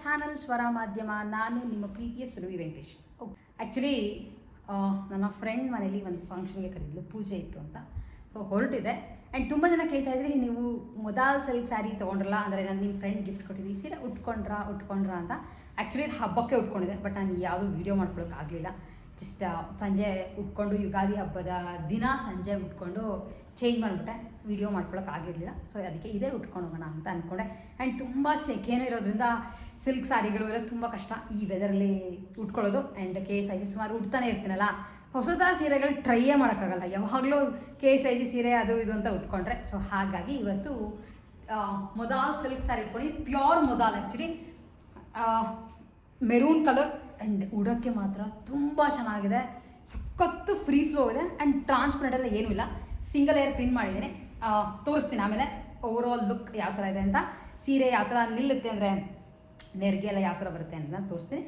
Channel ಸ್ವರ ಮಾಧ್ಯಮ. ನಾನು ನಿಮ್ಮ ಪ್ರೀತಿಯ ಸುರವಿ ವೆಂಕಟೇಶ್. ಆ್ಯಕ್ಚುಲಿ ನನ್ನ ಫ್ರೆಂಡ್ ಮನೇಲಿ ಒಂದು ಫಂಕ್ಷನ್ಗೆ ಕರೆದಿದ್ಲು, ಪೂಜೆ ಇತ್ತು ಅಂತ. ಸೊ ಹೊರಟಿದೆ. ಆ್ಯಂಡ್ ತುಂಬ ಜನ ಕೇಳ್ತಾ ಇದ್ರಿ, ನೀವು ಮೊದಲು ಸಿಲ್ಕ್ ಸ್ಯಾರಿ ತೊಗೊಂಡ್ರಲ್ಲ, ಅಂದರೆ ನಾನು ನಿಮ್ಮ ಫ್ರೆಂಡ್ ಗಿಫ್ಟ್ ಕೊಟ್ಟಿದ್ದೀನಿ, ಸೀರೆ ಉಟ್ಕೊಂಡ್ರಾ ಅಂತ. ಆ್ಯಕ್ಚುಲಿ ಇದು ಹಬ್ಬಕ್ಕೆ ಉಟ್ಕೊಂಡಿದ್ದೆ, ಬಟ್ ನಾನು ಯಾವುದೂ ವೀಡಿಯೋ ಮಾಡ್ಕೊಳ್ಳೋಕ್ಕಾಗಲಿಲ್ಲ. ಜಸ್ಟ್ ಸಂಜೆ ಉಟ್ಕೊಂಡು ಯುಗಾದಿ ಹಬ್ಬದ ದಿನ ಸಂಜೆ ಉಟ್ಕೊಂಡು ಚೇಂಜ್ ಮಾಡಿಬಿಟ್ಟೆ, ವೀಡಿಯೋ ಮಾಡ್ಕೊಳ್ಳೋಕ್ಕಾಗಿರಲಿಲ್ಲ. ಸೊ ಅದಕ್ಕೆ ಇದೇ ಉಟ್ಕೊಂಡು ಹೋಗೋಣ ಅಂತ ಅಂದ್ಕೊಂಡೆ. ಆ್ಯಂಡ್ ತುಂಬ ಸೆಕೆನೂ ಇರೋದ್ರಿಂದ ಸಿಲ್ಕ್ ಸ್ಯಾರಿಗಳು ಎಲ್ಲ ತುಂಬ ಕಷ್ಟ ಈ ವೆದರಲ್ಲಿ ಉಟ್ಕೊಳ್ಳೋದು. ಆ್ಯಂಡ್ KSIC ಸುಮಾರು ಉಡ್ತಾನೆ ಇರ್ತೀನಲ್ಲ, ಹೊಸ ಸೀರೆಗಳು ಟ್ರೈಯೇ ಮಾಡೋಕ್ಕಾಗಲ್ಲ. ಯಾವಾಗಲೂ KSIC ಸೀರೆ ಅದು ಇದು ಅಂತ ಉಟ್ಕೊಂಡ್ರೆ. ಸೊ ಹಾಗಾಗಿ ಇವತ್ತು ಮೊದಲು ಸಿಲ್ಕ್ ಸ್ಯಾರಿ ಇಟ್ಕೊಂಡು, ಪ್ಯೂರ್ ಮೊದಲು ಆ್ಯಕ್ಚುಲಿ ಮೆರೂನ್ ಕಲರ್. ಆ್ಯಂಡ್ ಉಡೋಕ್ಕೆ ಮಾತ್ರ ತುಂಬ ಚೆನ್ನಾಗಿದೆ, ಸಖತ್ತು ಫ್ರೀ ಫ್ಲೋ ಇದೆ. ಆ್ಯಂಡ್ ಟ್ರಾನ್ಸ್ಪರೆಂಟ್ ಎಲ್ಲ ಏನೂ ಇಲ್ಲ, ಸಿಂಗಲ್ ಏರ್ ಪಿನ್ ಮಾಡಿದ್ದೀನಿ. ತೋರಿಸ್ತೀನಿ ಆಮೇಲೆ ಓವರ್ ಆಲ್ ಲುಕ್ ಯಾವ ಥರ ಇದೆ ಅಂತ. ಸೀರೆ ಯಾವ ಥರ ನಿಲ್ಲುತ್ತೆ, ಅಂದರೆ ನೆರಿಗೆ ಎಲ್ಲ ಯಾವ ಥರ ಬರುತ್ತೆ ಅಂತ ತೋರಿಸ್ತೀನಿ.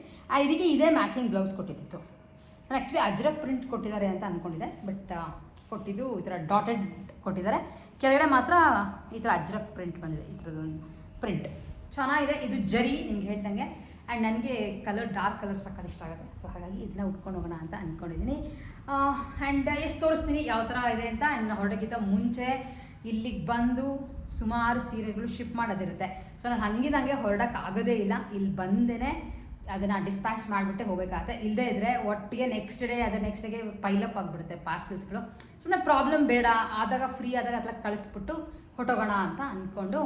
ಇದಕ್ಕೆ ಇದೇ ಮ್ಯಾಚಿಂಗ್ ಬ್ಲೌಸ್ ಕೊಟ್ಟಿತ್ತು. ನಾನು ಆ್ಯಕ್ಚುಲಿ ಅಜ್ರಕ್ ಪ್ರಿಂಟ್ ಕೊಟ್ಟಿದ್ದಾರೆ ಅಂತ ಅಂದ್ಕೊಂಡಿದ್ದೆ, ಬಟ್ ಕೊಟ್ಟಿದ್ದು ಈ ಥರ ಡಾಟೆಡ್ ಕೊಟ್ಟಿದ್ದಾರೆ. ಕೆಳಗಡೆ ಮಾತ್ರ ಈ ಥರ ಅಜ್ರಕ್ ಪ್ರಿಂಟ್ ಬಂದಿದೆ. ಈ ಥರದೊಂದು ಪ್ರಿಂಟ್ ಚೆನ್ನಾಗಿದೆ. ಇದು ಜರಿ ನಿಮ್ಗೆ ಹೇಳ್ದಂಗೆ. ಆ್ಯಂಡ್ ನನಗೆ ಕಲರ್ ಡಾರ್ಕ್ ಕಲರ್ ಸಕ್ಕತ್ ಇಷ್ಟ ಆಗುತ್ತೆ. ಸೊ ಹಾಗಾಗಿ ಇದನ್ನ ಉಟ್ಕೊಂಡು ಹೋಗೋಣ ಅಂತ ಅಂದ್ಕೊಂಡಿದ್ದೀನಿ. ಆ್ಯಂಡ್ ಎಷ್ಟು ತೋರಿಸ್ತೀನಿ ಯಾವ ಥರ ಇದೆ ಅಂತ. ಆ್ಯಂಡ್ ಹೊರಡೋಕ್ಕಿಂತ ಮುಂಚೆ ಇಲ್ಲಿಗೆ ಬಂದು ಸುಮಾರು ಸೀರೆಗಳು ಶಿಪ್ ಮಾಡೋದಿರುತ್ತೆ. ಸೊ ನಾನು ಹಂಗಿದಂಗೆ ಹೊರಡೋಕ್ಕಾಗೋದೇ ಇಲ್ಲ. ಇಲ್ಲಿ ಬಂದೇ ಅದನ್ನು ಡಿಸ್ಪ್ಯಾಚ್ ಮಾಡಿಬಿಟ್ಟೆ ಹೋಗಬೇಕಾಗತ್ತೆ. ಇಲ್ಲದೇ ಇದ್ದರೆ ಒಟ್ಟಿಗೆ ನೆಕ್ಸ್ಟ್ ಡೇಗೆ ಪೈಲಪ್ ಆಗಿಬಿಡುತ್ತೆ ಪಾರ್ಸಲ್ಸ್ಗಳು. ಸುಮ್ಮನೆ ಪ್ರಾಬ್ಲಮ್ ಬೇಡ, ಆದಾಗ ಫ್ರೀ ಆದಾಗ ಅತ್ಲ ಕಳಿಸ್ಬಿಟ್ಟು ಹೊಟ್ಟೋಗೋಣ ಅಂತ ಅಂದ್ಕೊಂಡು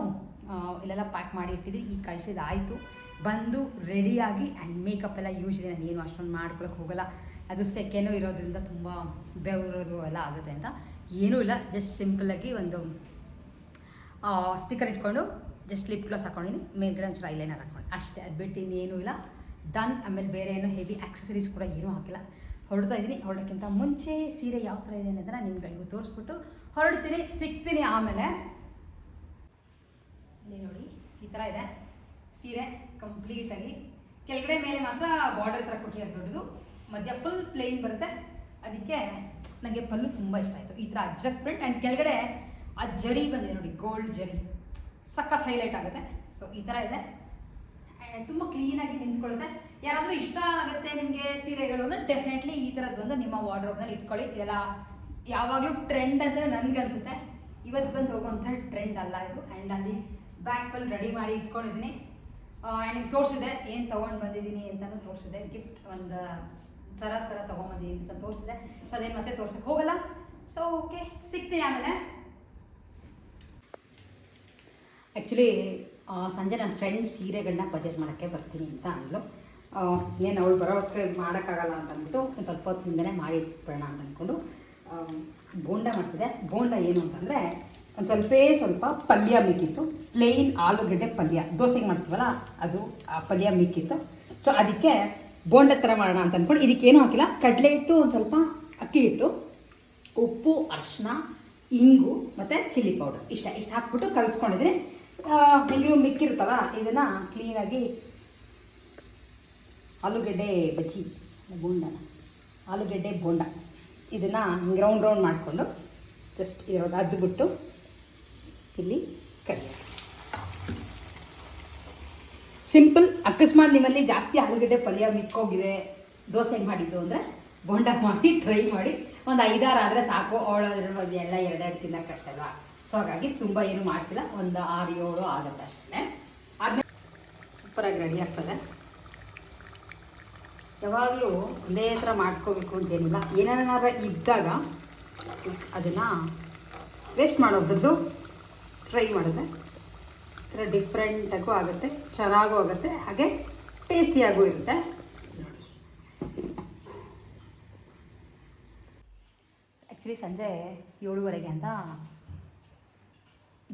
ಇಲ್ಲೆಲ್ಲ ಪ್ಯಾಕ್ ಮಾಡಿ ಇಟ್ಟಿದ್ದು. ಈಗ ಕಳಿಸಿದಾಯಿತು. ಬಂದು ರೆಡಿಯಾಗಿ ಆ್ಯಂಡ್ ಮೇಕಪ್ ಎಲ್ಲ ಯೂಶ್ವಲಿ ನಾನು ಏನು ಅಷ್ಟೊಂದು ಮಾಡ್ಕೊಳಕ್ಕೆ ಹೋಗೋಲ್ಲ, ಅದು ಸೆಕೆನೂ ಇರೋದ್ರಿಂದ ತುಂಬ ಬೆವರೋದು ಎಲ್ಲ ಆಗುತ್ತೆ ಅಂತ. ಏನೂ ಇಲ್ಲ, ಜಸ್ಟ್ ಸಿಂಪಲ್ಲಾಗಿ ಒಂದು ಸ್ಟಿಕ್ಕರ್ ಇಟ್ಕೊಂಡು ಜಸ್ಟ್ ಲಿಪ್ ಗ್ಲಾಸ್ ಹಾಕೊಂಡಿನಿ, ಮೇಲ್ಗಡೆ ಒಂಚೂರು ಐಲೈನರ್ ಹಾಕೊಂಡು ಅಷ್ಟೇ. ಅದು ಬಿಟ್ಟು ಇನ್ನೇನೂ ಇಲ್ಲ, ಡನ್. ಆಮೇಲೆ ಬೇರೆ ಏನೋ ಹೆವಿ ಆಕ್ಸೆಸರೀಸ್ ಕೂಡ ಏನೂ ಹಾಕಿಲ್ಲ. ಹೊರಡ್ತಾ ಇದ್ದೀನಿ. ಹೊರಡೋಕ್ಕಿಂತ ಮುಂಚೆ ಸೀರೆ ಯಾವ ಥರ ಇದೆ ಅನ್ನೋದನ್ನು ನಿಮ್ಗಳಿಗೂ ತೋರಿಸ್ಬಿಟ್ಟು ಹೊರಡ್ತೀನಿ, ಸಿಗ್ತೀನಿ ಆಮೇಲೆ. ಇಲ್ಲಿ ನೋಡಿ, ಈ ಥರ ಇದೆ ಸೀರೆ ಕಂಪ್ಲೀಟಾಗಿ. ಕೆಳಗಡೆ ಮೇಲೆ ಮಾತ್ರ ಬಾರ್ಡರ್ ಥರ ಕೊಟ್ಟಿದ್ದಾರೆ ದೊಡ್ಡದು, ಮಧ್ಯ ಫುಲ್ ಪ್ಲೇನ್ ಬರುತ್ತೆ. ಅದಕ್ಕೆ ನನಗೆ ಪಲ್ಲು ತುಂಬ ಇಷ್ಟ ಆಯಿತು. ಈ ಥರ ಅಜ್ರಕ್ ಪ್ರಿಂಟ್. ಆ್ಯಂಡ್ ಕೆಳಗಡೆ ಆ ಜರಿ ಬಂದಿದೆ ನೋಡಿ, ಗೋಲ್ಡ್ ಜರಿ, ಸಖತ್ ಹೈಲೈಟ್ ಆಗುತ್ತೆ. ಸೊ ಈ ಥರ ಇದೆ. ಆ್ಯಂಡ್ ತುಂಬ ಕ್ಲೀನಾಗಿ ನಿಂತ್ಕೊಳ್ಳುತ್ತೆ. ಯಾರಾದರೂ ಇಷ್ಟ ಆಗುತ್ತೆ ನಿಮಗೆ ಸೀರೆಗಳು ಅಂದರೆ ಡೆಫಿನೆಟ್ಲಿ ಈ ಥರದ್ದು ಬಂದು ನಿಮ್ಮ ವಾರ್ಡ್ರೋಬ್ನಲ್ಲಿ ಇಟ್ಕೊಳ್ಳಿ. ಇದೆಲ್ಲ ಯಾವಾಗಲೂ ಟ್ರೆಂಡ್ ಅಂತ ನನಗನ್ಸುತ್ತೆ. ಇವತ್ತು ಬಂದು ಹೋಗೋವಂಥ ಟ್ರೆಂಡ್ ಅಲ್ಲ ಇದು. ಆ್ಯಂಡ್ ಅಲ್ಲಿ ಬ್ಯಾಗ್ ಫುಲ್ ರೆಡಿ ಮಾಡಿ ಇಟ್ಕೊಂಡಿದ್ದೀನಿ. ಆ್ಯಂಡ್ ತೋರಿಸಿದೆ ಏನು ತೊಗೊಂಡು ಬಂದಿದ್ದೀನಿ ಅಂತಲೂ ತೋರಿಸಿದೆ. ಗಿಫ್ಟ್ ಒಂದು ಥರ ತೊಗೊಂಬಂದಿದ್ದೀನಿ ಅಂತ ತೋರಿಸಿದೆ. ಸೊ ಅದೇನು ಮತ್ತೆ ತೋರ್ಸಕ್ಕೆ ಹೋಗಲ್ಲ. ಸೊ ಓಕೆ, ಸಿಗ್ತೀನಿ ಆಮೇಲೆ. ಆ್ಯಕ್ಚುಲಿ ಸಂಜೆ ನನ್ನ ಫ್ರೆಂಡ್ ಸೀರೆಗಳನ್ನ ಪರ್ಚೇಸ್ ಮಾಡೋಕ್ಕೆ ಬರ್ತೀನಿ ಅಂತ ಅಂದ್ಲು. ಏನು ಅವಳು ಬರೋಕ್ಕೆ ಮಾಡೋಕ್ಕಾಗಲ್ಲ ಅಂತ ಅಂದ್ಬಿಟ್ಟು ಒಂದು ಸ್ವಲ್ಪ ಹೊತ್ತಿಂದನೇ ಮಾಡಿ ಇಟ್ಬಿಡೋಣ ಅಂತ ಅಂದ್ಕೊಂಡು ಬೋಂಡ ಮಾಡ್ತಿದ್ದೆ. ಬೋಂಡ ಏನು ಅಂತಂದರೆ ಒಂದು ಸ್ವಲ್ಪ ಪಲ್ಯ ಮಿಕ್ಕಿತ್ತು, ಪ್ಲೇನ್ ಆಲೂಗಡ್ಡೆ ಪಲ್ಯ, ದೋಸೆಗೆ ಮಾಡ್ತೀವಲ್ಲ ಅದು ಆ ಪಲ್ಯ ಮಿಕ್ಕಿತ್ತು. ಸೊ ಅದಕ್ಕೆ ಬೋಂಡ ಥರ ಮಾಡೋಣ ಅಂತ ಅಂದ್ಕೊಂಡು ಇದಕ್ಕೇನು ಹಾಕಿಲ್ಲ, ಕಡಲೆ ಹಿಟ್ಟು, ಒಂದು ಸ್ವಲ್ಪ ಅಕ್ಕಿ ಹಿಟ್ಟು, ಉಪ್ಪು, ಅರಿಶಿನ, ಇಂಗು ಮತ್ತು ಚಿಲ್ಲಿ ಪೌಡರ್ ಇಷ್ಟು ಹಾಕ್ಬಿಟ್ಟು ಕಲಿಸ್ಕೊಂಡಿದ್ದೀನಿ. ಹಿಂಗೆ ಮಿಕ್ಕಿರುತ್ತಲ್ಲ, ಇದನ್ನು ಕ್ಲೀನಾಗಿ ಆಲೂಗಡ್ಡೆ ಬಜ್ಜಿ ಬೋಂಡನ ಆಲೂಗಡ್ಡೆ ಬೋಂಡ ಇದನ್ನು ಹಿಂಗೆ ರೌಂಡ್ ಮಾಡಿಕೊಂಡು ಜಸ್ಟ್ ಇರೋದು ಅದ್ಬಿಟ್ಟು ಇಲ್ಲಿ ಕರಿಯೋದು. ಸಿಂಪಲ್. ಅಕಸ್ಮಾತ್ ನಿಮ್ಮಲ್ಲಿ ಜಾಸ್ತಿ ಆಲೂಗಡ್ಡೆ ಪಲ್ಯ ಮಿಕ್ಕೋಗಿದೆ, ದೋಸೆಗೆ ಮಾಡಿದ್ದು ಅಂದರೆ ಬೋಂಡ ಮಾಡಿ ಟ್ರೈ ಮಾಡಿ. ಒಂದು 5-6 ಆದರೆ ಸಾಕು. ಅವಳು ಎಲ್ಲ 2 ತಿನ್ನೋಕ್ಕಷ್ಟಲ್ವ. ಸೊ ಹಾಗಾಗಿ ತುಂಬ ಏನು ಮಾಡ್ತಿಲ್ಲ, ಒಂದು 6-7 ಆಗುತ್ತೆ ಅಷ್ಟೇ. ಆದಮೇಲೆ ಸೂಪರಾಗಿ ರೆಡಿ ಆಗ್ತದೆ. ಯಾವಾಗಲೂ ಒಂದೇ ಥರ ಮಾಡ್ಕೋಬೇಕು ಅಂತೇನಿಲ್ಲ. ಏನಾರ ಇದ್ದಾಗ ಅದನ್ನು ವೇಸ್ಟ್ ಮಾಡೋದು ಟ್ರೈ ಮಾಡಿದ್ರೆ ಈ ಥರ ಡಿಫ್ರೆಂಟಾಗೂ ಆಗುತ್ತೆ, ಚೆನ್ನಾಗೂ ಆಗುತ್ತೆ, ಹಾಗೆ ಟೇಸ್ಟಿಯಾಗೂ ಇರುತ್ತೆ. ನೋಡಿ, ಆ್ಯಕ್ಚುಲಿ ಸಂಜೆ 7:30 ಅಂತ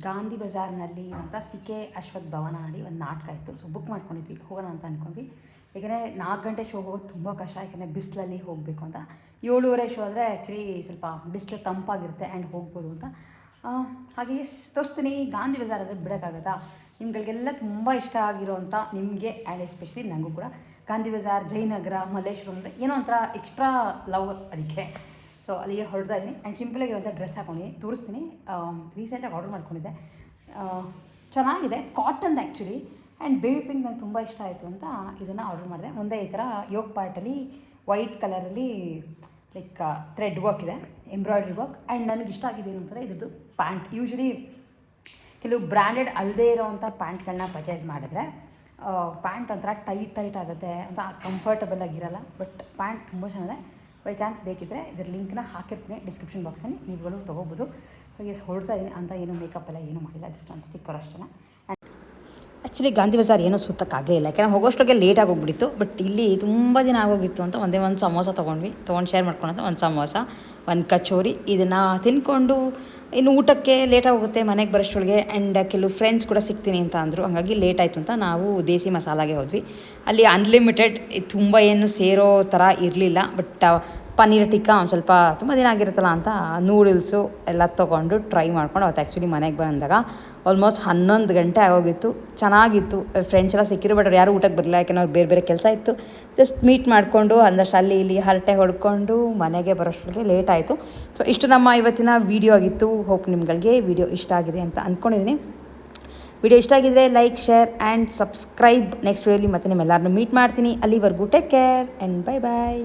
ಗಾಂಧಿ ಬಜಾರ್ನಲ್ಲಿ ಅಂತ CK ಅಶ್ವಥ್ ಭವನ ಮಾಡಿ ಒಂದು ನಾಟಕ ಇತ್ತು. ಸೊ ಬುಕ್ ಮಾಡ್ಕೊಂಡಿದ್ವಿ, ಹೋಗೋಣ ಅಂತ ಅಂದ್ಕೊಂಡ್ವಿ. ಯಾಕೆಂದರೆ 4 ಗಂಟೆ ಶೋ ಹೋಗೋದು ತುಂಬ ಕಷ್ಟ, ಯಾಕೆಂದರೆ ಬಿಸಿಲಲ್ಲಿ ಹೋಗಬೇಕು ಅಂತ. 7:30 ಶೋ ಆದರೆ ಆ್ಯಕ್ಚುಲಿ ಸ್ವಲ್ಪ ಬಿಸಿಲು ತಂಪಾಗಿರುತ್ತೆ ಆ್ಯಂಡ್ ಹೋಗ್ಬೋದು ಅಂತ. ಹಾಗೆ ತೋರಿಸ್ತೀನಿ. ಗಾಂಧಿ ಬಜಾರ್ ಅಂದರೆ ಬಿಡೋಕ್ಕಾಗತ್ತಾ? ನಿಮ್ಗಳಿಗೆಲ್ಲ ತುಂಬ ಇಷ್ಟ ಆಗಿರೋವಂಥ ನಿಮಗೆ ಆ್ಯಂಡ್ ಎಸ್ಪೆಷಲಿ ನನಗೂ ಕೂಡ ಗಾಂಧಿ ಬಜಾರ್, ಜಯನಗರ, ಮಲ್ಲೇಶ್ವರಂ ಅಂದರೆ ಏನೋ ಒಂಥರ ಎಕ್ಸ್ಟ್ರಾ ಲವ್ ಅದಕ್ಕೆ. ಸೊ ಅಲ್ಲಿಗೆ ಹೊರಡ್ತಾ ಇದ್ದೀನಿ. ಆ್ಯಂಡ್ ಸಿಂಪಲಾಗಿರೋಂಥ ಡ್ರೆಸ್ ಹಾಕೊಂಡು ತೋರಿಸ್ತೀನಿ. ರೀಸೆಂಟಾಗಿ ಆರ್ಡರ್ ಮಾಡ್ಕೊಂಡಿದ್ದೆ, ಚೆನ್ನಾಗಿದೆ, cotton actually. And baby pink ನಂಗೆ ತುಂಬ ಇಷ್ಟ ಆಯಿತು ಅಂತ ಇದನ್ನು ಆರ್ಡರ್ ಮಾಡಿದೆ. ಮುಂದೆ ಈ ಥರ ಯೋಗ್ ಪಾರ್ಟಲ್ಲಿ ವೈಟ್ ಕಲರಲ್ಲಿ ಲೈಕ್ ಥ್ರೆಡ್ ವರ್ಕ್ ಇದೆ, ಎಂಬ್ರಾಯ್ಡ್ರಿ ವರ್ಕ್. ಆ್ಯಂಡ್ ನನಗೆ ಇಷ್ಟ ಆಗಿದೆ ಏನು ಅಂತಾರೆ ಇದ್ರದ್ದು ಪ್ಯಾಂಟ್. ಯೂಶ್ವಲಿ ಕೆಲವು ಬ್ರ್ಯಾಂಡೆಡ್ ಅಲ್ಲದೇ ಇರೋವಂಥ ಪ್ಯಾಂಟ್ಗಳನ್ನ ಪರ್ಚೇಸ್ ಮಾಡಿದ್ರೆ ಪ್ಯಾಂಟ್ ಒಂಥರ ಟೈಟ್ ಆಗುತ್ತೆ ಅಂತ ಕಂಫರ್ಟಬಲ್ ಆಗಿರಲ್ಲ. ಬಟ್ ಪ್ಯಾಂಟ್ ತುಂಬ ಚೆನ್ನಾಗಿದೆ. ಬೈ ಚಾನ್ಸ್ ಬೇಕಿದ್ದರೆ ಇದರ ಲಿಂಕ್ನ ಹಾಕಿರ್ತೀನಿ ಡಿಸ್ಕ್ರಿಪ್ಷನ್ ಬಾಕ್ಸಲ್ಲಿ, ನೀವುಗಳು ತೊಗೋಬೋದು. ಎಸ್ ಹೊರಡ್ತಾ ಇದ್ದೀನಿ ಅಂತ ಏನು ಮೇಕಪ್ ಎಲ್ಲ ಏನೂ ಮಾಡಿಲ್ಲ, ಜಸ್ಟ್ ಒಂದು ಸ್ಟಿಕ್ಕರ್ ಅಷ್ಟೇ. ಆ್ಯಕ್ಚುಲಿ ಗಾಂಧಿ ಬಜಾರ್ ಏನೋ ಸುತ್ತಕ್ಕಾಗಲೇ ಇಲ್ಲ, ಯಾಕೆಂದರೆ ಹೋಗೋಷ್ಟೊಗೆ ಲೇಟಾಗಿ ಹೋಗ್ಬಿಟ್ಟಿತ್ತು. ಬಟ್ ಇಲ್ಲಿ ತುಂಬ ದಿನ ಆಗೋಗಿತ್ತು ಅಂತ ಒಂದು ಸಮೋಸ ತೊಗೊಂಡು ಶೇರ್ ಮಾಡ್ಕೊಳಂತ ಒಂದು ಸಮೋಸ, ಒಂದು ಕಚೋರಿ. ಇದನ್ನು ತಿಂದ್ಕೊಂಡು ಇನ್ನು ಊಟಕ್ಕೆ ಲೇಟಾಗಿ ಹೋಗುತ್ತೆ ಮನೆಗೆ ಬರೋಷ್ಟೊಳಗೆ. ಆ್ಯಂಡ್ ಕೆಲವು ಫ್ರೆಂಡ್ಸ್ ಕೂಡ ಸಿಗ್ತೀನಿ ಅಂತ ಅಂದರು, ಹಾಗಾಗಿ ಲೇಟ್ ಆಯಿತು ಅಂತ ನಾವು ದೇಸಿ ಮಸಾಲಾಗೆ ಹೋದ್ವಿ. ಅಲ್ಲಿ ಅನ್ಲಿಮಿಟೆಡ್ ತುಂಬ ಏನು ಸೇರೋ ಥರ ಇರಲಿಲ್ಲ. ಬಟ್ ಪನ್ನೀರ್ ಟಿಕ್ಕಾ ಒಂದು ಸ್ವಲ್ಪ ತುಂಬ ದಿನ ಆಗಿರುತ್ತಲ್ಲ ಅಂತ ನೂಡಲ್ಸು ಎಲ್ಲ ತೊಗೊಂಡು ಟ್ರೈ ಮಾಡ್ಕೊಂಡು ಅವತ್ತು ಆ್ಯಕ್ಚುಲಿ ಮನೆಗೆ ಬಂದಾಗ ಆಲ್ಮೋಸ್ಟ್ 11 ಗಂಟೆ ಆಗೋಗಿತ್ತು. ಚೆನ್ನಾಗಿತ್ತು. ಫ್ರೆಂಡ್ಸ್ ಎಲ್ಲ ಸಿಕ್ಕಿರು, ಬಟ್ ಅವ್ರು ಯಾರೂ ಊಟಕ್ಕೆ ಬರಲಿಲ್ಲ, ಯಾಕೆಂದ್ರೆ ಅವ್ರು ಬೇರೆ ಬೇರೆ ಕೆಲಸ ಇತ್ತು. ಜಸ್ಟ್ ಮೀಟ್ ಮಾಡಿಕೊಂಡು ಒಂದಷ್ಟು ಅಲ್ಲಿ ಇಲ್ಲಿ ಹರಟೆ ಹೊಡ್ಕೊಂಡು ಮನೆಗೆ ಬರೋಷ್ಟೊಳಗೆ ಲೇಟ್ ಆಯಿತು. ಸೊ ಇಷ್ಟು ನಮ್ಮ ಇವತ್ತಿನ ವೀಡಿಯೋ ಆಗಿತ್ತು. ಹೋಪ್ ನಿಮ್ಗಳಿಗೆ ವಿಡಿಯೋ ಇಷ್ಟ ಆಗಿದೆ ಅಂತ ಅಂದ್ಕೊಂಡಿದ್ದೀನಿ. ವಿಡಿಯೋ ಇಷ್ಟ ಆಗಿದ್ರೆ like, share and subscribe. Next ವಿಡಿಯೋಲಿ ಮತ್ತೆ ನಿಮ್ಮೆಲ್ಲರನ್ನೂ ಮೀಟ್ ಮಾಡ್ತೀನಿ. ಅಲ್ಲಿವರೆಗೂ take care and bye bye.